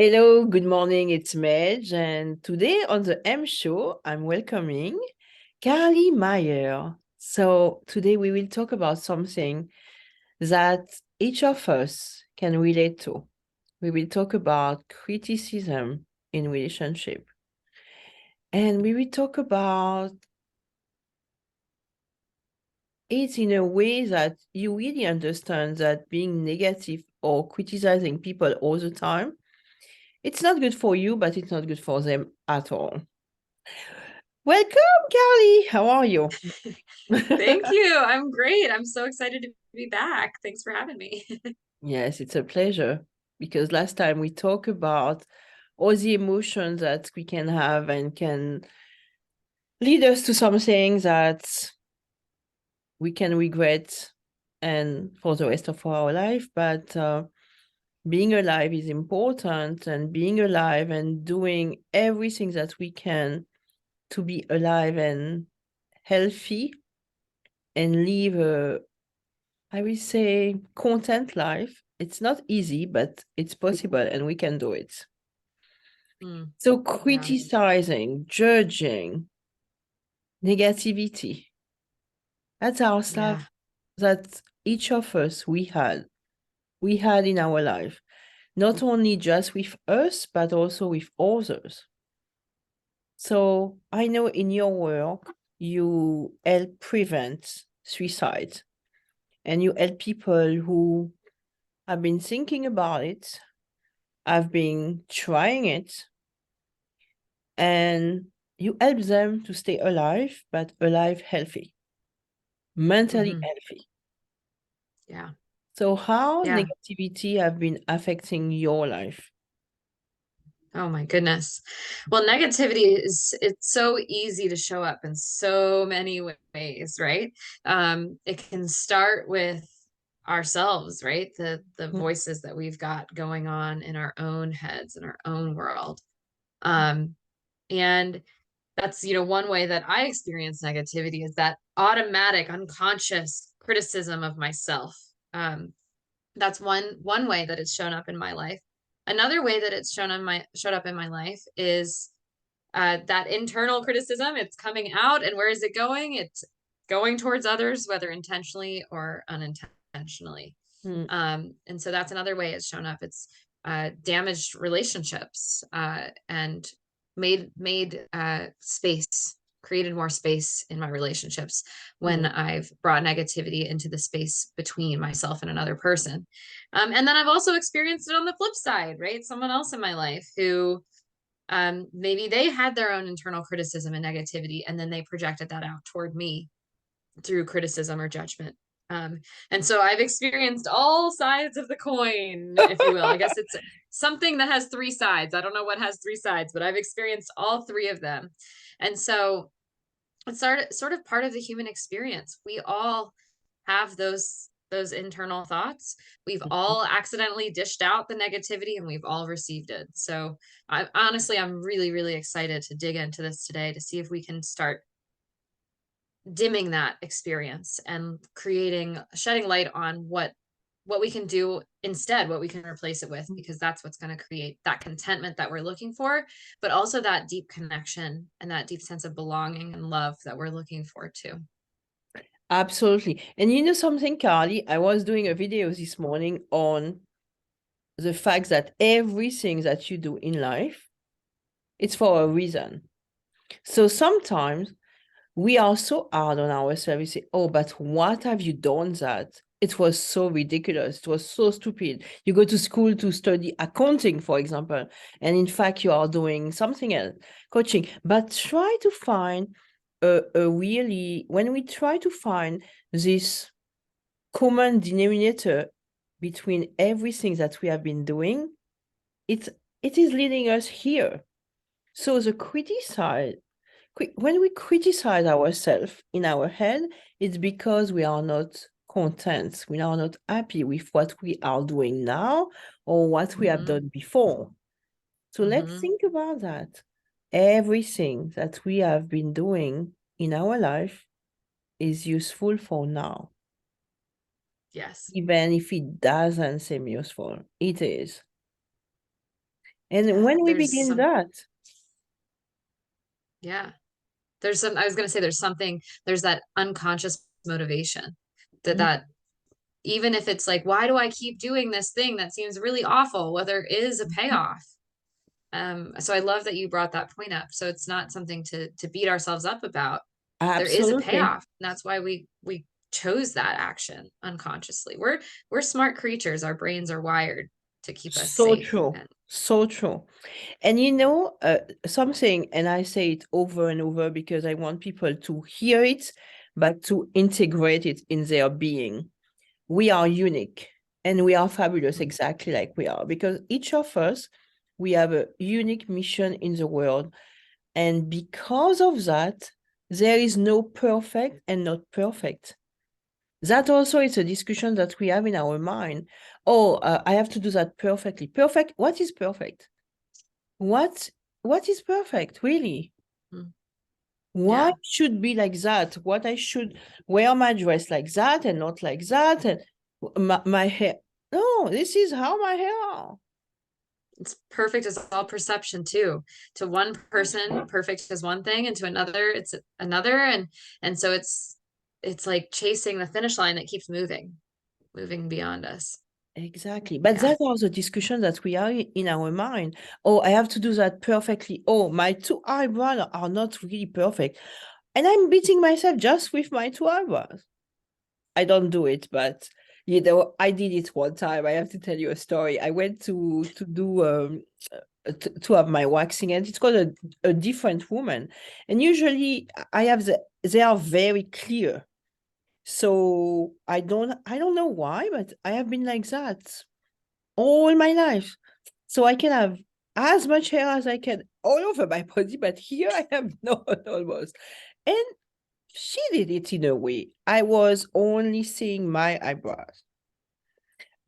Hello, good morning. It's Medge, and today on the Aime Show, I'm welcoming Carlee Myers. So today we will talk about something that each of us can relate to. We will talk about criticism in relationship, and we will talk about it in a way that you really understand that being negative or criticizing people all the time, it's not good for you, but it's not good for them at all. Welcome, Carlee. How are you? Thank you. I'm great. I'm so excited to be back. Thanks for having me. Yes, it's a pleasure because last time we talked about all the emotions that we can have and can lead us to something that we can regret and for the rest of our life. But being alive is important, and being alive and doing everything that we can to be alive and healthy and live a, I will say, content life. It's not easy, but it's possible and we can do it. Mm, So yeah. criticizing, judging, negativity, that's our Yeah. stuff that each of us we had in our life, not only just with us, but also with others. So I know in your work, you help prevent suicide and you help people who have been thinking about it, have been trying it, and you help them to stay alive, but alive healthy, mentally hmm healthy. Yeah. So how Yeah. negativity have been affecting your life? Oh my goodness. Well, negativity is it's so easy to show up in so many ways, right? It can start with ourselves, right? The Mm, voices that we've got going on in our own heads, in our own world. Um, and that's one way that I experience negativity is that automatic unconscious criticism of myself. That's one way that it's shown up in my life. Another way that it's showed up in my life is that internal criticism. It's coming out, and where is it going? It's going towards others, whether intentionally or unintentionally. mm, And so that's another way it's shown up. It's damaged relationships, and made space, created more space in my relationships when mm. I've brought negativity into the space between myself and another person. And then I've also experienced it on the flip side, right? Someone else in my life who maybe they had their own internal criticism and negativity, and then they projected that out toward me through criticism or judgment. Um, and so I've experienced all sides of the coin, if you will. I guess it's something that has three sides. I don't know what has three sides, but I've experienced all three of them. And so it's sort of part of the human experience. We all have those internal thoughts. We've all accidentally dished out the negativity and we've all received it. So I'm really, really excited to dig into this today to see if we can start dimming that experience and shedding light on what we can do instead, what we can replace it with, because that's what's going to create that contentment that we're looking for, but also that deep connection and that deep sense of belonging and love that we're looking for too. Absolutely. And you know something, Carly? I was doing a video this morning on the fact that everything that you do in life, it's for a reason. So sometimes we are so hard on ourselves. We say, oh, but what have you done that? It was so ridiculous. It was so stupid. You go to school to study accounting, for example, and in fact, you are doing something else, coaching. But try to find when we try to find this common denominator between everything that we have been doing, it, it is leading us here. So the criticize when we criticize ourselves in our head, it's because we are not content. We are not happy with what we are doing now or what we have Mm-hmm. done before. So let's Mm-hmm. think about that. Everything that we have been doing in our life is useful for now. Yes. Even if it doesn't seem useful, it is. And Yeah, when we there's begin some, that, yeah. There's some, I was gonna say there's something, there's that unconscious motivation that even if it's like, why do I keep doing this thing that seems really awful? Well, there is a payoff. So I love that you brought that point up. So it's not something to beat ourselves up about. There is a absolutely. payoff. And that's why we chose that action unconsciously. We're smart creatures. Our brains are wired to keep us So safe. true. And So true. And something, and I say it over and over because I want people to hear it, but to integrate it in their being. We are unique and we are fabulous exactly like we are, because each of us, we have a unique mission in the world. And because of that, there is no perfect and not perfect. That also is a discussion that we have in our mind. Oh, I have to do that perfectly. Perfect. What is perfect? What what is perfect, really? mm, Why yeah, should be like that? What I should wear my dress like that and not like that, and my hair. No, this is how my hair are. it's perfect as all perception too. To one person, perfect is one thing, and to another, it's another. And so it's like chasing the finish line that keeps moving beyond us. Exactly. But Yeah. that was a discussion that we are in our mind. Oh, I have to do that perfectly. Oh, my two eyebrows are not really perfect. And I'm beating myself just with my two eyebrows. I don't do it, but I did it one time. I have to tell you a story. I went to do to have my waxing, and it's called a different woman. And usually I have they are very clear. So I don't know why, but I have been like that all my life. So I can have as much hair as I can all over my body, but here I have none almost. And she did it in a way. I was only seeing my eyebrows.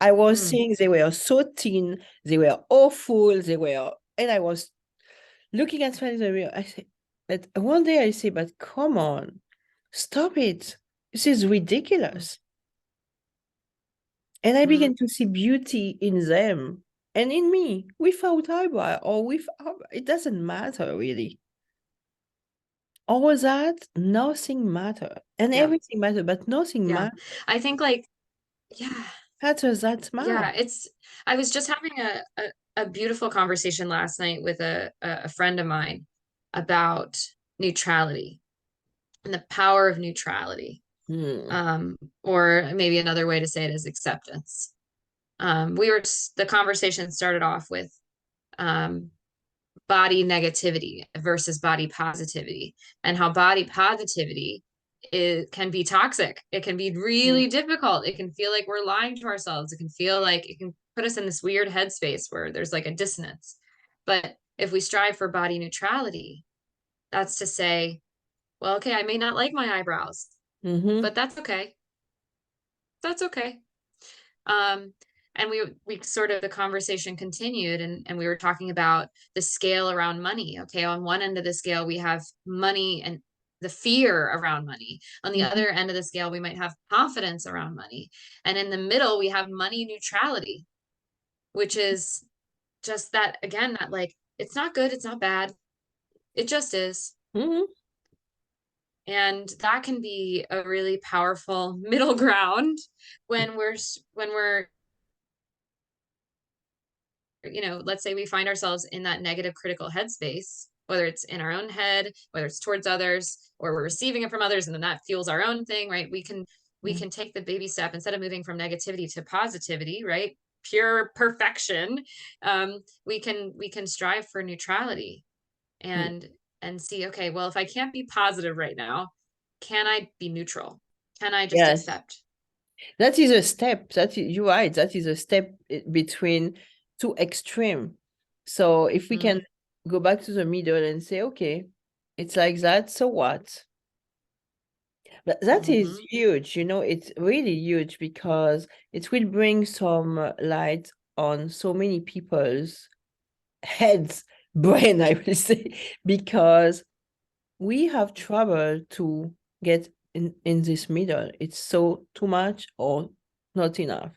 I was Mm, seeing they were so thin, they were awful, and I was looking at myself in the mirror. I said, but one day I say, but come on, stop it. This is mm, ridiculous. And I mm, began to see beauty in them and in me without eyebrow or without, it doesn't matter really. All that, nothing matter. And yeah. everything matter, but nothing Yeah. I think like, yeah. matters that Yeah, much. I was just having a beautiful conversation last night with a friend of mine about neutrality and the power of neutrality. Hmm. Or maybe another way to say it is acceptance. The conversation started off with um, body negativity versus body positivity, and how body positivity can be toxic. It can be Hmm. really difficult. It can feel like we're lying to ourselves. It can feel like it can put us in this weird headspace where there's like a dissonance. But if we strive for body neutrality, that's to say, well, okay, I may not like my eyebrows, Mm-hmm. but that's okay. That's okay. Um, and we sort of the conversation continued, and we were talking about the scale around money. Okay, on one end of the scale we have money and the fear around money. On the Mm-hmm. other end of the scale we might have confidence around money, and in the middle we have money neutrality, which is just that, again, that like it's not good, it's not bad, it just is. Mm-hmm. And that can be a really powerful middle ground when we're let's say we find ourselves in that negative critical headspace, whether it's in our own head, whether it's towards others, or we're receiving it from others, and then that fuels our own thing, right? We can take the baby step instead of moving from negativity to positivity, right? Pure perfection. We can strive for neutrality Mm-hmm. and see, okay, well, if I can't be positive right now, can I be neutral? Can I just Yes. accept? That is a step. You're right. That is a step between two extreme. So if we can Mm-hmm. go back to the middle and say, okay, it's like that, so what? But that is Mm-hmm. huge, it's really huge because it will bring some light on so many people's heads, brain, I will say, because we have trouble to get in this middle. It's so too much or not enough.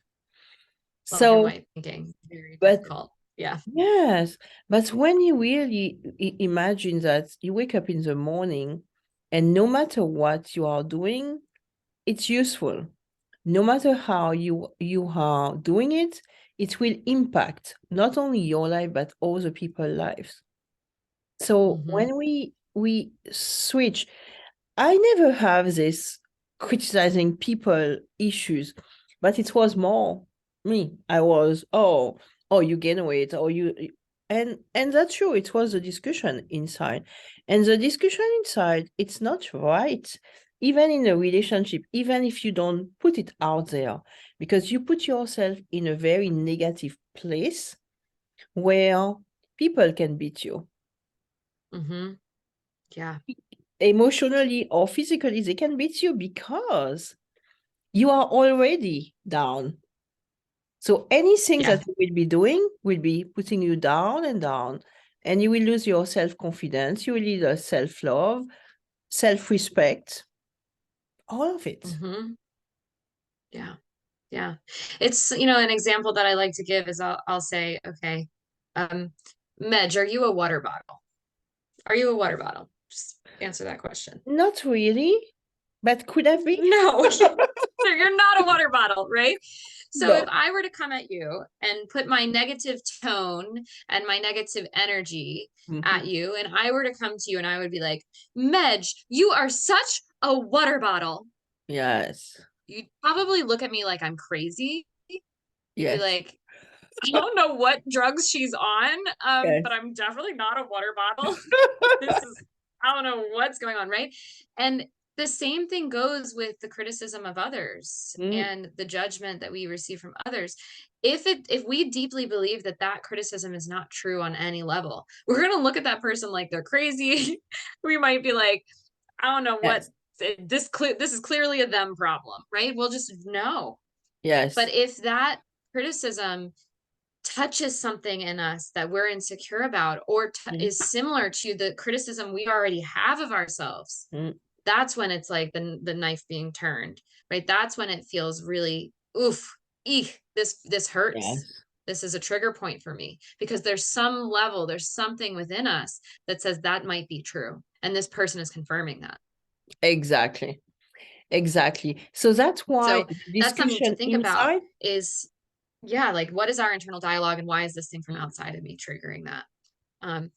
Black and So, white thinking, very but difficult. Yeah. Yes, but when you really imagine that you wake up in the morning and no matter what you are doing, it's useful. No matter how you are doing it, it will impact not only your life but other people's lives. So Mm-hmm. when we switch, I never have this criticizing people issues, but it was more me. I was, oh, you gain weight, or and that's true. It was a discussion inside. And the discussion inside, it's not right. Even in a relationship, even if you don't put it out there, because you put yourself in a very negative place where people can beat you Mm-hmm. Yeah. emotionally or physically. They can beat you because you are already down. So anything Yeah. that you will be doing will be putting you down and down, and you will lose your self-confidence, you will lose self-love, self-respect, all of it. Mm-hmm. Yeah. Yeah. It's, an example that I like to give is I'll say, okay, um, Medge, are you a water bottle? Are you a water bottle? Just answer that question. Not really, but could have been. No, you're not a water bottle, right? So if No. I were to come at you and put my negative tone and my negative energy at Mhm. you, and I were to come to you and I would be like, Medge, you are such a water bottle. Yes. You'd probably look at me like I'm crazy. You'd be Yes. like, I don't know what drugs she's on, Yes. but I'm definitely not a water bottle. This is, I don't know what's going on, right? And the same thing goes with the criticism of others Mm. and the judgment that we receive from others. If we deeply believe that that criticism is not true on any level, we're going to look at that person like they're crazy. We might be like, I don't know what Yes. this is clearly a them problem, right? We'll just know. But Yes. if that criticism touches something in us that we're insecure about or Mm. is similar to the criticism we already have of ourselves, Mm. that's when it's like the knife being turned, right? That's when it feels really oof, eek, this hurts. Yes. This is a trigger point for me because there's some level, there's something within us that says that might be true, and this person is confirming that. Exactly. Exactly. So that's why So that's something to discussion think about inside. is, yeah, like what is our internal dialogue and why is this thing from Mm. outside of me triggering that? Um,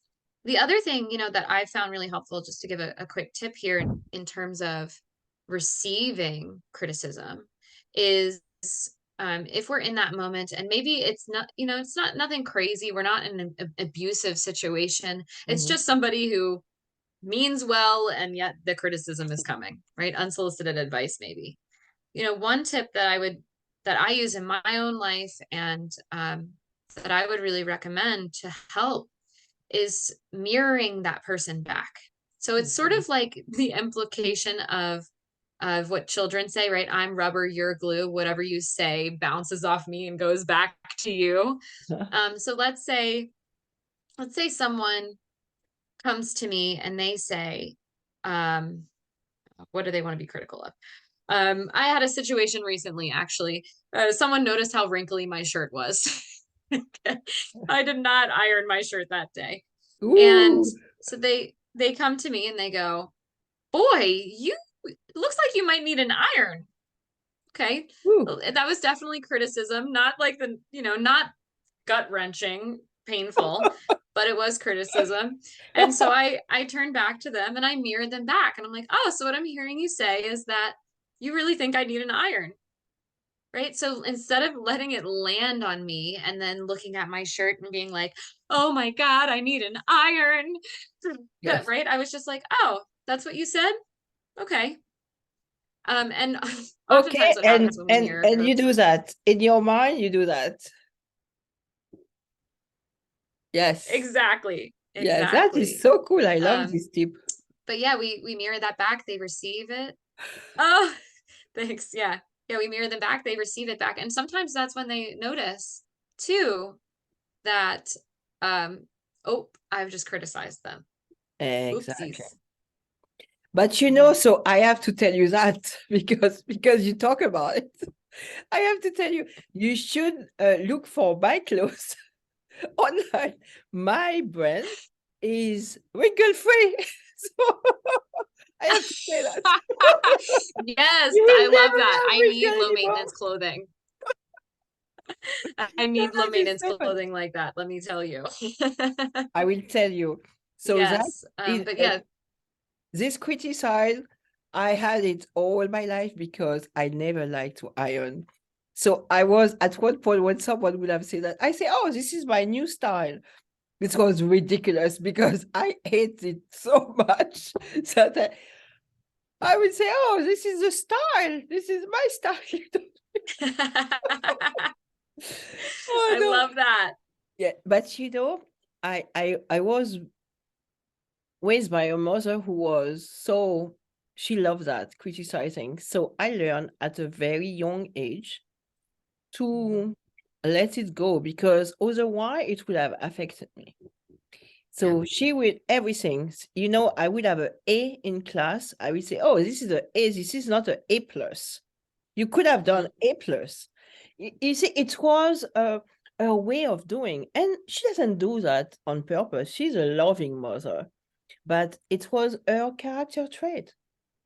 the other thing, that I found really helpful, just to give a quick tip here in terms of receiving criticism, is if we're in that moment and maybe it's not, it's not nothing crazy. We're not in an abusive situation. It's Mhm. just somebody who means well, and yet the criticism is coming, right? Unsolicited advice, maybe. One tip that I use in my own life and that I would really recommend to help is mirroring that person back. So it's sort Mhm. of like the implication of what children say, right? I'm rubber, you're glue. Whatever you say bounces off me and goes back to you. So let's say someone comes to me and they say, um, what do they want to be critical of? I had a situation recently, actually. Someone noticed how wrinkly my shirt was. I did not iron my shirt that day. And Ooh. so they come to me and they go, "Boy, you it looks like you might need an iron." Okay. Ooh. Well, that was definitely criticism, not like not gut-wrenching, painful, but it was criticism. And so I turned back to them and I mirrored them back. And I'm like, "Oh, so what I'm hearing you say is that you really think I need an iron." Right. So instead of letting it land on me and then looking at my shirt and being like, oh my God, I need an iron. Yes. Right. I was just like, oh, that's what you said. Okay. And oftentimes Okay, what and happens when we and mirror and you do that in your mind. You do that. Yes. exactly, Yes, that is exactly. so cool. I love Um, this tip. but yeah, we mirror that back. They receive it. Oh, thanks. Yeah. Yeah. We mirror them back. They receive it back. And sometimes that's when they notice too that, um, oh, I've just criticized them. Exactly. Oopsies. But Mhm. so I have to tell you that because you talk about it. I have to tell you, you should look for bike clothes online. My brand is wrinkle free. So I have to say that. Yes, You I will love never that. have I need wrinkle low anymore. maintenance clothing. I No, need low that is maintenance so fun. clothing like that, let me tell you. I will tell you. So that Yes, is but yeah. this criticize, I had it all my life because I never liked to iron. So I was at one point when someone would have said that, I say, oh, this is my new style. It was ridiculous because I hate it so much that I would say, oh, this is the style. This is my style. Oh I no. love that. Yeah, but I was raised by a mother who was so she loved that criticizing. So I learned at a very young age to let it go because otherwise it would have affected me. Yeah. So she would everything, I would have an A in class. I would say, oh, this is an A, this is not an A plus. You could have done A plus. You see, it was a way of doing, and she doesn't do that on purpose. She's a loving mother, but it was her character trait.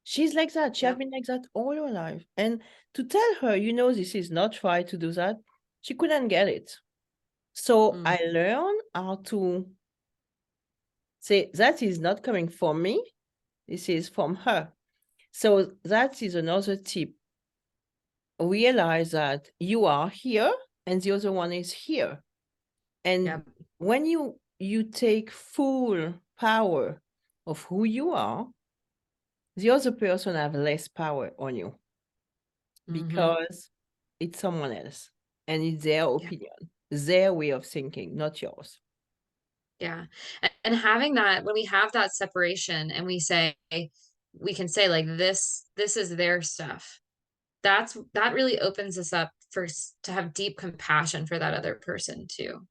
She's like that. She has Yep. been like that all her life. And to tell her, this is not right to do that, she couldn't get it. So I learned how to say that is not coming from me. This is from her. So that is another tip. Realize that you are here and the other one is here. And Yep. when you take full power of who you are, the other person have less power on you because it's someone else and it's their Yeah. opinion, their way of thinking, not yours. Yeah. And having that, when we have that separation and we can say like this is their stuff. That really opens us up to have deep compassion for that other person too.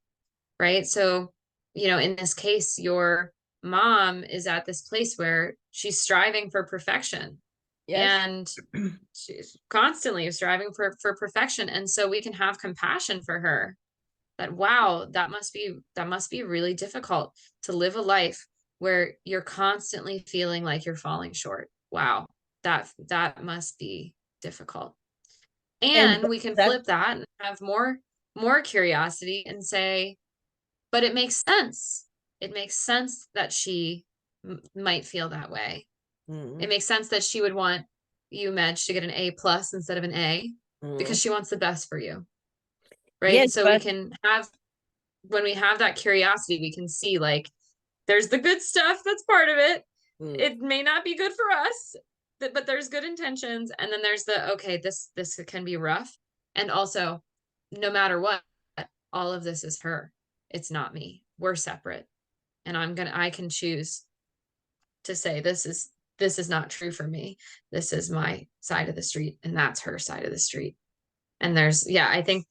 Right? So, in this case, your mom is at this place where she's striving for perfection Yes. and she's constantly striving for perfection. And so we can have compassion for her that, wow, that must be really difficult to live a life where you're constantly feeling like you're falling short. Wow, that must be difficult. And And we can that, flip that and have more curiosity and say, but it makes sense. It makes sense that she might feel that way. It makes sense that she would want you, Medge, to get an A plus instead of an A because she wants the best for you. Right. yes, So we but can have, when we have that curiosity, we can see like there's the good stuff that's part of it. It may not be good for us, but there's good intentions. And then there's the, okay, this can be rough. And also, no matter what, all of this is her. It's not me. We're separate. And I can choose to say this is not true for me. This is my side of the street and that's her side of the street. And I think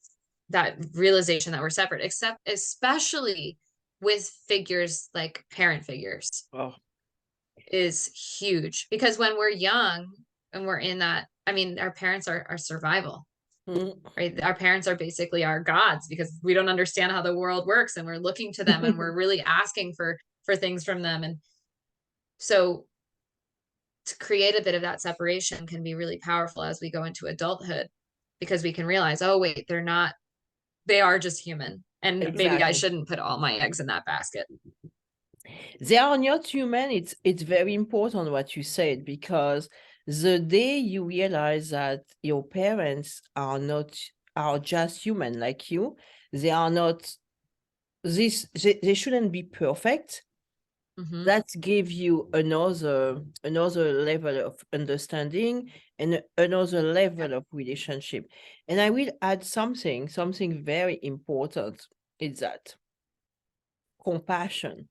that realization that we're separate, except especially with figures like parent figures, oh, is huge because when we're young and we're in that, I mean, our parents are our survival, right? Our parents are basically our gods because we don't understand how the world works and we're looking to them and we're really asking for things from them. And so to create a bit of that separation can be really powerful as we go into adulthood because we can realize, oh, wait, they are just human. And maybe I exactly. shouldn't put all my eggs in that basket. They are not human. It's very important what you said because the day you realize that your parents are just human like you, they are not they shouldn't be perfect. That give you another level of understanding and another level of relationship. And I will add something very important is that compassion.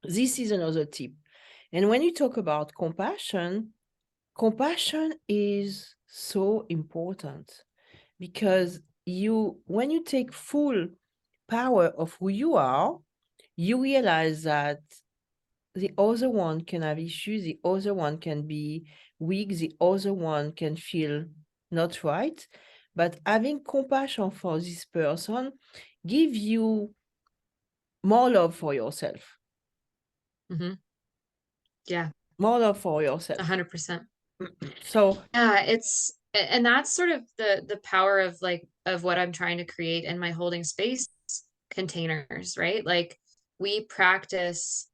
This is another tip. And when you talk about compassion is so important because when you take full power of who you are, you realize that the other one can have issues, the other one can be weak, the other one can feel not right. But having compassion for this person give you more love for yourself. Mm-hmm. Yeah. More love for yourself. 100%. So yeah, and that's sort of the power of of what I'm trying to create in my holding space containers, right? Like we practice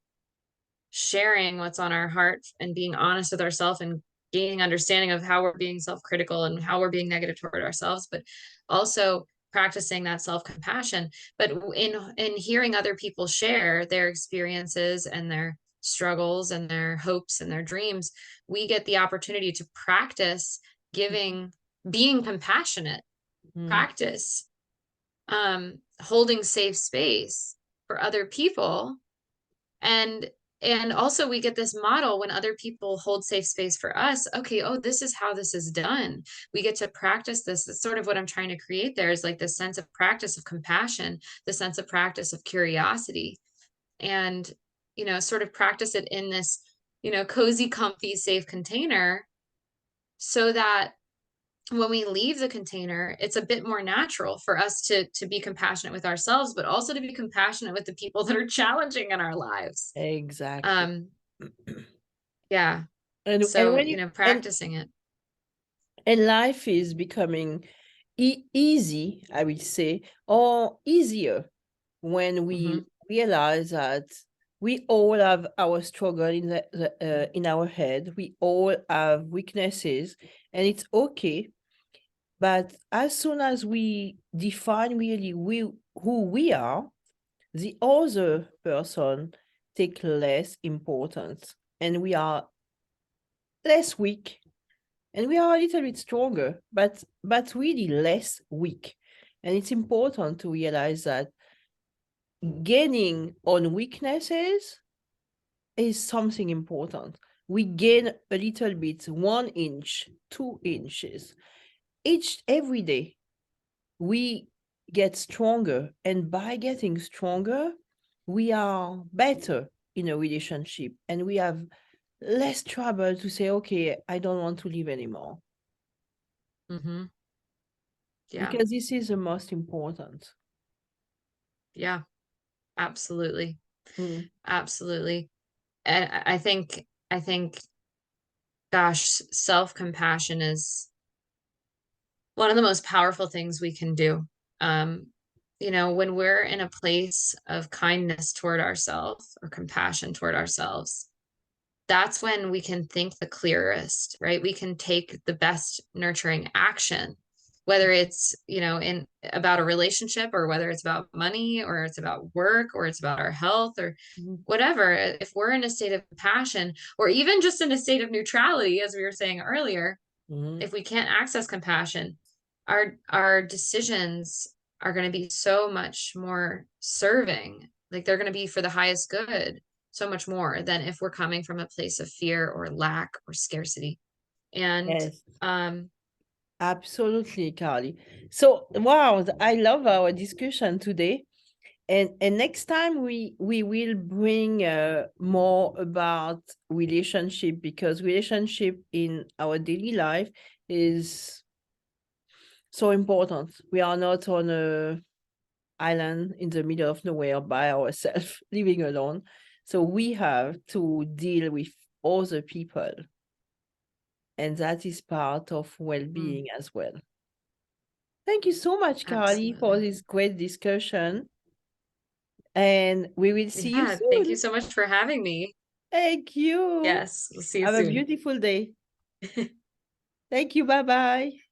sharing what's on our heart and being honest with ourselves and gaining understanding of how we're being self-critical and how we're being negative toward ourselves, but also practicing that self-compassion. But in hearing other people share their experiences and their struggles and their hopes and their dreams, we get the opportunity to practice being compassionate, practice holding safe space for other people. And also we get this model when other people hold safe space for us. Okay, oh, this is how this is done. We get to practice this. That's sort of what I'm trying to create there, is like this sense of practice of compassion, the sense of practice of curiosity, and, sort of practice it in this, cozy, comfy, safe container, so that when we leave the container, it's a bit more natural for us to be compassionate with ourselves, but also to be compassionate with the people that are challenging in our lives. exactly. Yeah. And So, when you practicing it. and life is becoming easy, I would say, or easier when we realize that we all have our struggle in our head. We all have weaknesses, and it's okay. But as soon as we define really who we are, the other person take less importance, and we are less weak, and we are a little bit stronger, but really less weak. And it's important to realize that gaining on weaknesses is something important. We gain a little bit, 1 inch, 2 inches every day. We get stronger, and by getting stronger, we are better in a relationship, and we have less trouble to say, okay, I don't want to live anymore. Yeah. Because this is the most important. Yeah, absolutely. Mm. Absolutely. And I think, gosh, self-compassion is one of the most powerful things we can do. When we're in a place of kindness toward ourselves or compassion toward ourselves, that's when we can think the clearest, right? We can take the best nurturing action, whether it's, in about a relationship, or whether it's about money, or it's about work, or it's about our health, or whatever. If we're in a state of compassion, or even just in a state of neutrality, as we were saying earlier, if we can't access compassion, our decisions are going to be so much more serving. Like they're going to be for the highest good, so much more than if we're coming from a place of fear or lack or scarcity. And Yes. Absolutely, Carlee. So, wow, I love our discussion today. And next time we will bring more about relationship, because relationship in our daily life is so important. We are not on a island in the middle of nowhere by ourselves, living alone. So we have to deal with other people. And that is part of well-being as well. Thank you so much, Carlee, for Absolutely. this great discussion. And we will see you Yeah, thank you soon. so much for having me. Thank you. Yes, we'll see you Have a soon. beautiful day. Thank you. Bye-bye.